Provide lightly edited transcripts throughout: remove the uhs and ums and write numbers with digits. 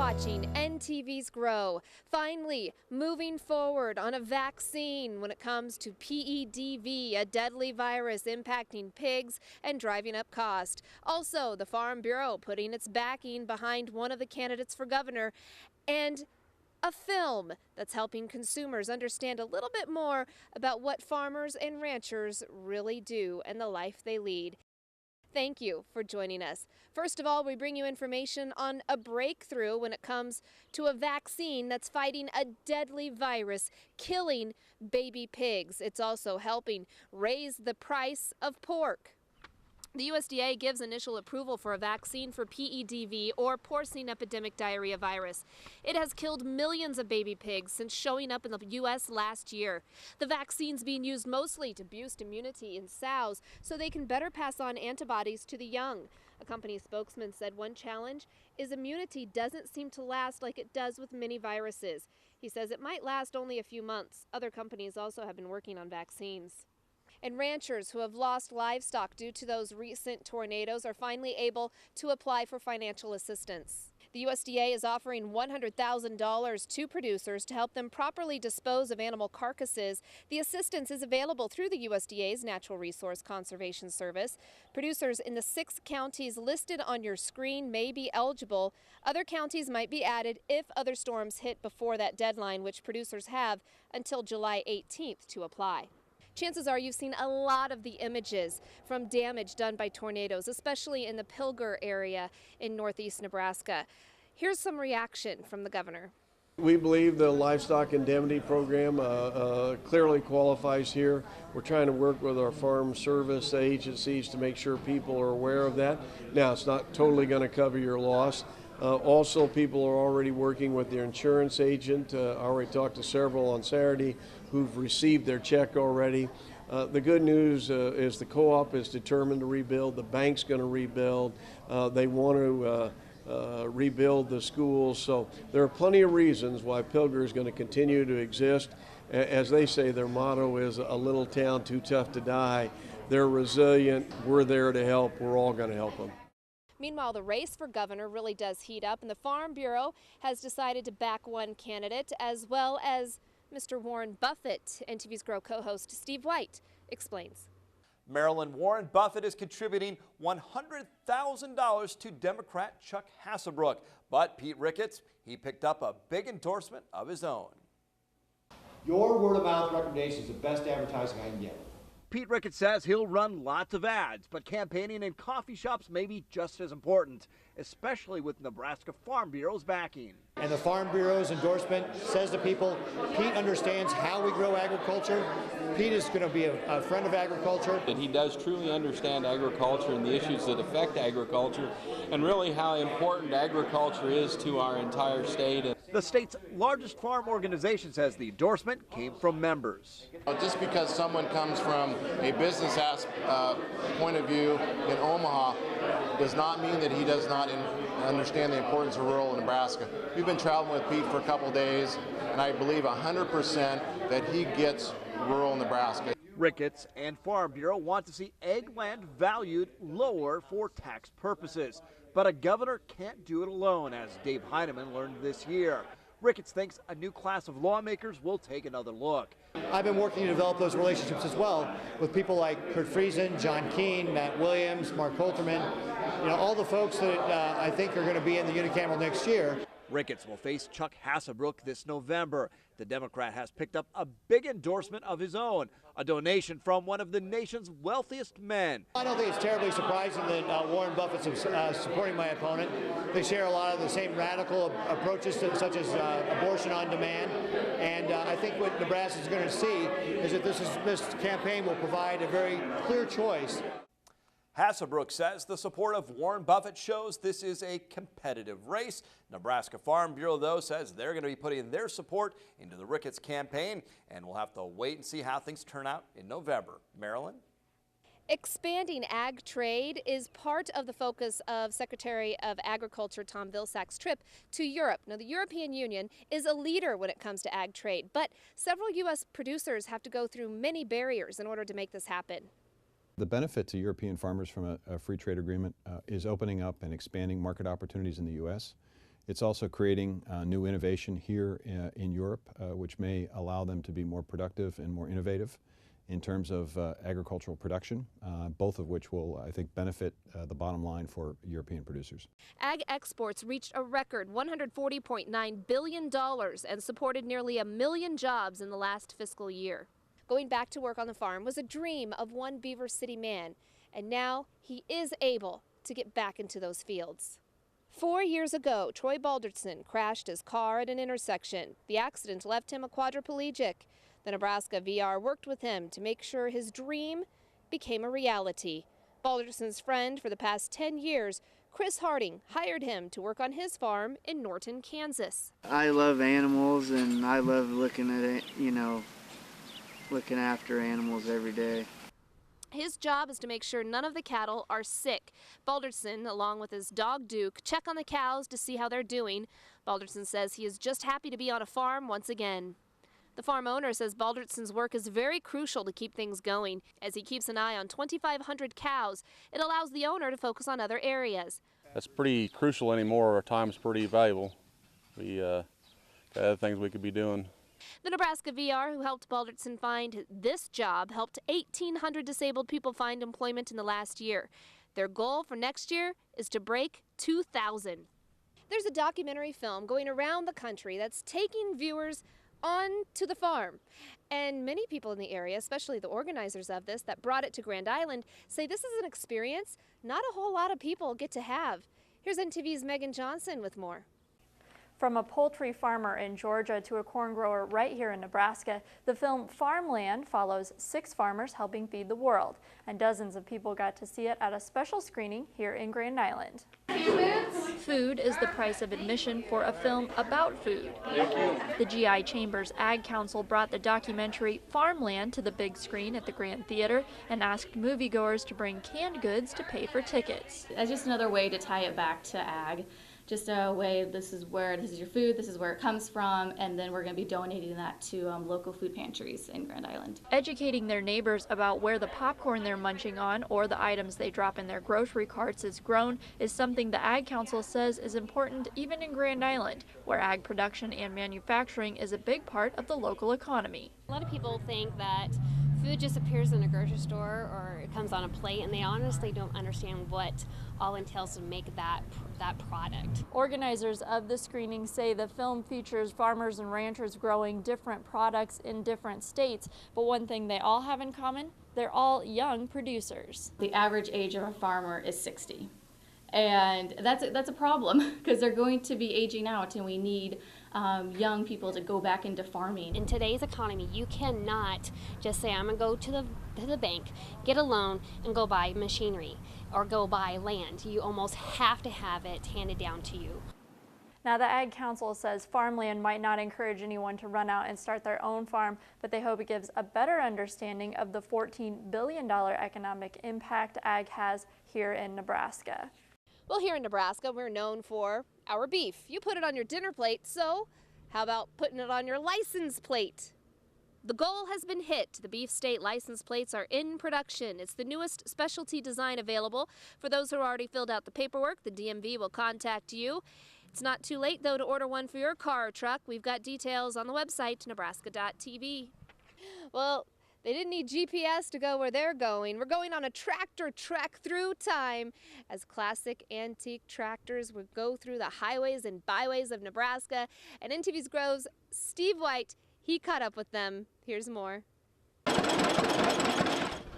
watching NTV's Grow. Finally, moving forward on a vaccine when it comes to PEDV, a deadly virus impacting pigs and driving up cost. Also, the Farm Bureau putting its backing behind one of the candidates for governor, and a film that's helping consumers understand a little bit more about what farmers and ranchers really do and the life they lead. Thank you for joining us. First of all, we bring you information on a breakthrough when it comes to a vaccine that's fighting a deadly virus, killing baby pigs. It's also helping raise the price of pork. The USDA gives initial approval for a vaccine for PEDV, or porcine epidemic diarrhea virus. It has killed millions of baby pigs since showing up in the U.S. last year. The vaccine's being used mostly to boost immunity in sows so they can better pass on antibodies to the young. A company spokesman said one challenge is immunity doesn't seem to last like it does with many viruses. He says it might last only a few months. Other companies also have been working on vaccines. And ranchers who have lost livestock due to those recent tornadoes are finally able to apply for financial assistance. The USDA is offering $100,000 to producers to help them properly dispose of animal carcasses. The assistance is available through the USDA's Natural Resource Conservation Service. Producers in the 6 counties listed on your screen may be eligible. Other counties might be added if other storms hit before that deadline, which producers have until July 18th to apply. Chances are you've seen a lot of the images from damage done by tornadoes, especially in the Pilger area in northeast Nebraska. Here's some reaction from the governor. We believe the Livestock Indemnity program clearly qualifies here. We're trying to work with our farm service agencies to make sure people are aware of that. Now, it's not totally going to cover your loss. Also, people are already working with their insurance agent. I already talked to several on Saturday who've received their check already. The good news is the co-op is determined to rebuild. The bank's going to rebuild. They want to rebuild the schools. So there are plenty of reasons why Pilger is going to continue to exist. As they say, their motto is a little town too tough to die. They're resilient. We're there to help. We're all going to help them. Meanwhile, the race for governor really does heat up, and the Farm Bureau has decided to back one candidate, as well as Mr. Warren Buffett. NTV's Grow co-host Steve White explains. Maryland Warren Buffett is contributing $100,000 to Democrat Chuck Hasselbrook. But Pete Ricketts, he picked up a big endorsement of his own. Your word-of-mouth recommendation is the best advertising I can get. Pete Ricketts says he'll run lots of ads, but campaigning in coffee shops may be just as important, especially with Nebraska Farm Bureau's backing. And the Farm Bureau's endorsement says to people, Pete understands how we grow agriculture. Pete is going to be a friend of agriculture. And he does truly understand agriculture and the issues that affect agriculture, and really how important agriculture is to our entire state. The state's largest farm organization says the endorsement came from members. Just because someone comes from a business point of view in Omaha does not mean that he does not understand the importance of rural Nebraska. We've been traveling with Pete for a couple days, and I believe 100% that he gets rural Nebraska. Ricketts and Farm Bureau want to see ag land valued lower for tax purposes. But a governor can't do it alone, as Dave Heineman learned this year. Ricketts thinks a new class of lawmakers will take another look. I've been working to develop those relationships as well with people like Kurt Friesen, John Keene, Matt Williams, Mark Holterman, all the folks that I think are going to be in the unicameral next year. Ricketts will face Chuck Hasselbrook this November. The Democrat has picked up a big endorsement of his own, a donation from one of the nation's wealthiest men. I don't think it's terribly surprising that Warren Buffett's supporting my opponent. They share a lot of the same radical approaches, such as abortion on demand. And I think what Nebraska is going to see is that this campaign will provide a very clear choice. Hasselbrook says the support of Warren Buffett shows this is a competitive race. Nebraska Farm Bureau, though, says they're going to be putting their support into the Ricketts campaign, and we'll have to wait and see how things turn out in November. Marilyn? Expanding ag trade is part of the focus of Secretary of Agriculture Tom Vilsack's trip to Europe. Now, the European Union is a leader when it comes to ag trade, but several U.S. producers have to go through many barriers in order to make this happen. The benefit to European farmers from a free trade agreement is opening up and expanding market opportunities in the U.S. It's also creating new innovation here in Europe, which may allow them to be more productive and more innovative in terms of agricultural production, both of which will, I think, benefit the bottom line for European producers. Ag exports reached a record $140.9 billion and supported nearly 1 million jobs in the last fiscal year. Going back to work on the farm was a dream of one Beaver City man, and now he is able to get back into those fields. 4 years ago, Troy Balderson crashed his car at an intersection. The accident left him a quadriplegic. The Nebraska VR worked with him to make sure his dream became a reality. Balderson's friend for the past 10 years, Chris Harding, hired him to work on his farm in Norton, Kansas. I love animals, and I love looking at it, looking after animals every day. His job is to make sure none of the cattle are sick. Balderson, along with his dog Duke, check on the cows to see how they're doing. Balderson says he is just happy to be on a farm once again. The farm owner says Balderson's work is very crucial to keep things going. As he keeps an eye on 2,500 cows, it allows the owner to focus on other areas. That's pretty crucial anymore. Our time's pretty valuable. We got other things we could be doing. The Nebraska VR, who helped Balderson find this job, helped 1,800 disabled people find employment in the last year. Their goal for next year is to break 2,000. There's a documentary film going around the country that's taking viewers on to the farm. And many people in the area, especially the organizers of this that brought it to Grand Island, say this is an experience not a whole lot of people get to have. Here's NTV's Megan Johnson with more. From a poultry farmer in Georgia to a corn grower right here in Nebraska, the film Farmland follows 6 farmers helping feed the world, and dozens of people got to see it at a special screening here in Grand Island. Food is the price of admission for a film about food. The GI Chambers Ag Council brought the documentary Farmland to the big screen at the Grand Theater and asked moviegoers to bring canned goods to pay for tickets. As just another way to tie it back to ag. Just a way, this is your food, this is where it comes from, and then we're going to be donating that to local food pantries in Grand Island. Educating their neighbors about where the popcorn they're munching on or the items they drop in their grocery carts is grown is something the Ag Council says is important even in Grand Island, where ag production and manufacturing is a big part of the local economy. A lot of people think that food just appears in a grocery store or it comes on a plate, and they honestly don't understand what all entails to make that product. Organizers of the screening say the film features farmers and ranchers growing different products in different states, but one thing they all have in common, they're all young producers. The average age of a farmer is 60. And that's a problem because they're going to be aging out, and we need young people to go back into farming. In today's economy, you cannot just say, I'm going to go to the bank, get a loan, and go buy machinery or go buy land. You almost have to have it handed down to you. Now, the Ag Council says Farmland might not encourage anyone to run out and start their own farm, but they hope it gives a better understanding of the $14 billion economic impact ag has here in Nebraska. Well, here in Nebraska, we're known for our beef. You put it on your dinner plate, so how about putting it on your license plate? The goal has been hit. The beef state license plates are in production. It's the newest specialty design available. For those who already filled out the paperwork, the DMV will contact you. It's not too late, though, to order one for your car or truck. We've got details on the website, nebraska.tv. Well, they didn't need GPS to go where they're going. We're going on a tractor trek through time as classic antique tractors would go through the highways and byways of Nebraska. And NTV's Grove's Steve White, he caught up with them. Here's more.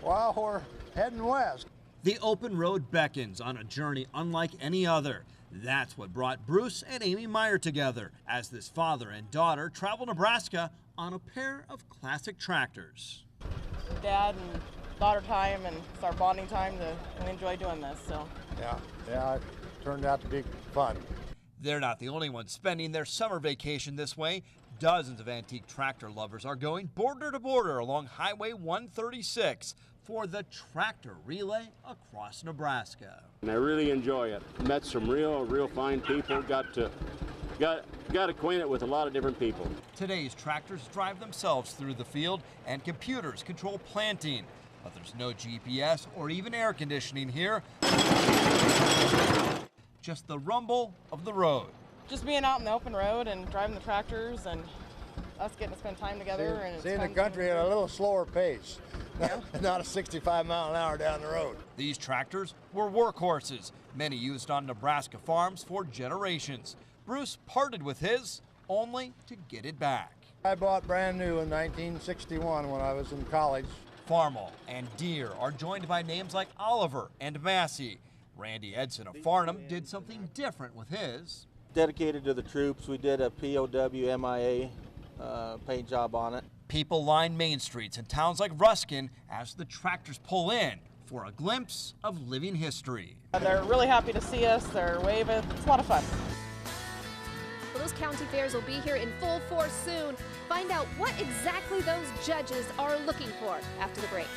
Well, we're heading west. The open road beckons on a journey unlike any other. That's what brought Bruce and Amy Meyer together as this father and daughter travel Nebraska on a pair of classic tractors. Dad and daughter time, and it's our bonding time. We enjoy doing this. So yeah, it turned out to be fun. They're not the only ones spending their summer vacation this way. Dozens of antique tractor lovers are going border to border along Highway 136 for the tractor relay across Nebraska. And I really enjoy it. Met some real fine people. Got acquainted with a lot of different people. Today's tractors drive themselves through the field and computers control planting. But there's no GPS or even air conditioning here. Just the rumble of the road. just being out in the open road and driving the tractors and us getting to spend time together. And seeing the country at a little slower pace, not a 65-mile-an-hour down the road. These tractors were workhorses, many used on Nebraska farms for generations. Bruce parted with his only to get it back. I bought brand new in 1961 when I was in college. Farmall and Deere are joined by names like Oliver and Massey. Randy Edson of Farnham did something different with his. Dedicated to the troops, we did a POW MIA paint job on it. People line main streets in towns like Ruskin as the tractors pull in for a glimpse of living history. They're really happy to see us. They're waving. It's a lot of fun. Well, those county fairs will be here in full force soon. Find out what exactly those judges are looking for after the break.